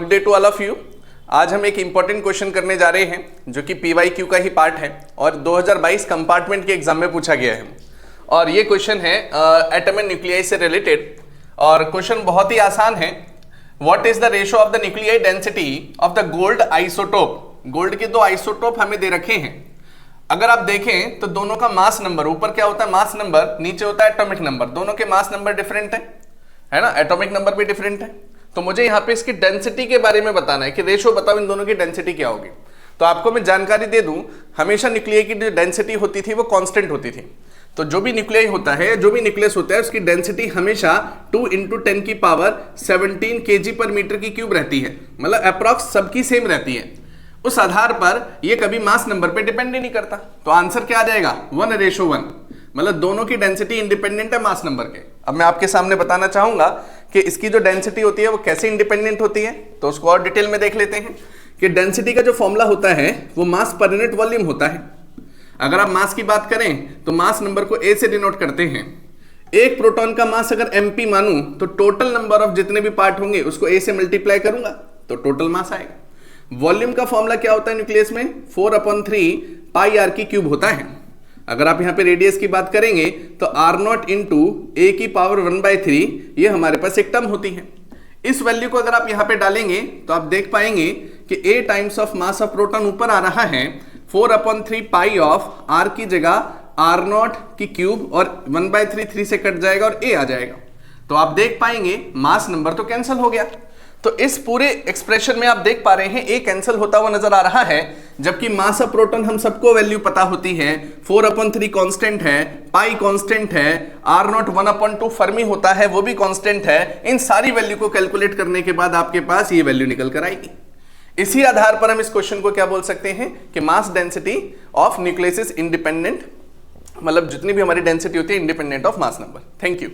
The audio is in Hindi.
Good day to all of you. आज हम एक इंपॉर्टेंट क्वेश्चन करने जा रहे हैं जो कि PYQ का ही पार्ट है और 2022 कंपार्टमेंट के एग्जाम में पूछा गया है। और ये क्वेश्चन है एटम एंड न्यूक्लियाई से रिलेटेड और क्वेश्चन बहुत ही आसान है। What is the ratio of the nuclei density of the gold isotope. Gold के दो आइसोटोप हमें दे रखे हैं। अगर आप देखें तो दोनों का मास नंबर, ऊपर क्या होता है मास नंबर, नीचे होता है एटॉमिक नंबर। दोनों के मास नंबर डिफरेंट है ना, एटॉमिक नंबर भी डिफरेंट है। तो मुझे यहाँ पे इसकी डेंसिटी के बारे में बताना है कि रेशियो बताओ इन दोनों की डेंसिटी क्या होगी। तो आपको मैं जानकारी दे दूं, हमेशा न्यूक्लियाई की जो डेंसिटी होती थी वो कांस्टेंट होती थी। तो जो भी न्यूक्लियाई होता है, जो भी न्यूक्लियस होता है, उसकी डेंसिटी हमेशा 2 × 10 की पावर 17 kg/m³ रहती है। मतलब अप्रॉक्स सबकी सेम रहती है। उस आधार पर ये कभी मास नंबर पे डिपेंड ही नहीं करता। तो आंसर क्या आ जाएगा 1:1। मतलब दोनों की डेंसिटी इंडिपेंडेंट है मास नंबर के। अब मैं आपके सामने बताना चाहूंगा कि इसकी जो डेंसिटी होती है वो कैसे इंडिपेंडेंट होती है। तो उसको और डिटेल में देख लेते हैं कि डेंसिटी का जो फॉर्मूला होता है वो मास पर यूनिट वॉल्यूम होता है। अगर आप मास की बात करें तो मास नंबर को A से डिनोट करते हैं। एक प्रोटॉन का मास अगर mp मानूं तो टोटल नंबर ऑफ जितने भी पार्ट होंगे उसको A से मल्टीप्लाई करूंगा तो टोटल मास आएगा। वॉल्यूम का फॉर्मूला क्या होता है न्यूक्लियस में, 4/3 πr³ होता है। अगर आप यहां पे रेडियस की बात करेंगे तो r0 × A⁻⁴ ये हमारे पास एक टर्म होती है। इस वैल्यू को अगर आप यहां पे डालेंगे तो आप देख पाएंगे कि A times of mass of proton ऊपर आ रहा है, 4/3 पाई ऑफ r की जगह r0³ और 1/3 3 से कट जाएगा और A आ जाएगा। तो आप देख पाएंगे मास नंबर तो कैंसिल हो गया। तो इस पूरे एक्सप्रेशन में आप देख पा रहे हैं A कैंसिल होता हुआ नजर आ रहा है, जबकि मास ऑफ प्रोटॉन हम सबको वैल्यू पता होती है। 4/3 कांस्टेंट है, पाई कांस्टेंट है, r0 1/2 फर्मी होता है वो भी कांस्टेंट है। इन सारी वैल्यू को कैलकुलेट करने के बाद आपके पास ये वैल्यू निकल कर आएगी। इसी आधार पर हम इस क्वेश्चन को क्या बोल सकते हैं कि mass density of nucleus is independent, मतलब जितनी भी हमारी डेंसिटी होती है independent of mass number. Thank you.